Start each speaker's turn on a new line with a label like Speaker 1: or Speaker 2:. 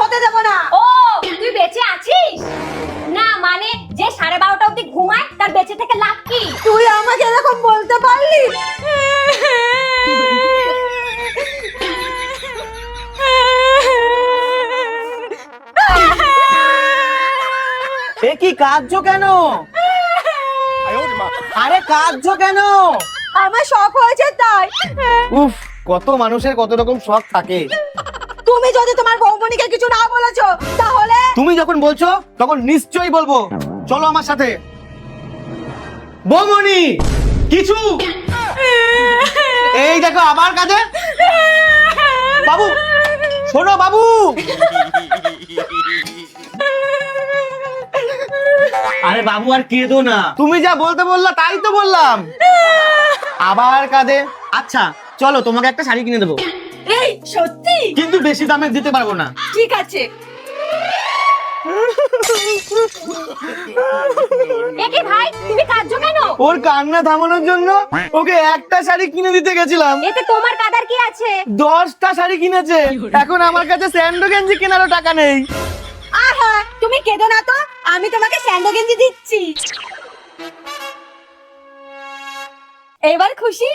Speaker 1: হতে দেব না।
Speaker 2: ও তুই বেঁচে আছিস না, মানে যে 12:30টা অবধি ঘুমায় তার বেঁচে থেকে লাভ কি?
Speaker 1: তুই আমাকে এরকম বলতে পারলি?
Speaker 3: এ কি কাঁদছো কেন? আরে কাঁদছো কেন?
Speaker 1: আমার শখ হয়েছে তাই।
Speaker 3: উফ, কত মানুষের কত রকম শখ থাকে।
Speaker 1: তুমি যদি তোমার বৌমনিকে কিছু না বলেছো তাহলে?
Speaker 3: তুমি যখন বলছো তখন নিশ্চয়ই বলবো। চলো আমার সাথে। বৌমনি কিছু, এই দেখো আবার কাঁদে। বাবু শোনো বাবু। আরে বাবু আর কেঁদো না, তুমি যা বলতে বললা তাই তো বললাম। আবার কাঁদে। আচ্ছা চলো তোমাকে একটা শাড়ি কিনে দেবো,
Speaker 1: এই সত্যি?
Speaker 3: কিন্তু বেশি দামে দিতে পারবো না।
Speaker 1: ঠিক আছে।
Speaker 2: একে ভাই তুমি কাঁদছো কেন?
Speaker 3: ওর কান্না থামানোর জন্য ওকে একটা শাড়ি কিনে দিতে গেছিলাম,
Speaker 2: এতে তোমার কাদার কি আছে?
Speaker 3: 10টা শাড়ি কিনেছে। এখন আমার কাছে স্যান্ডো গেঞ্জি কেনারও টাকা নেই।
Speaker 1: আহা, তুমি কেঁদো না তো, আমি তোমাকে স্যান্ডো গেঞ্জি দিচ্ছি। এবার খুশি?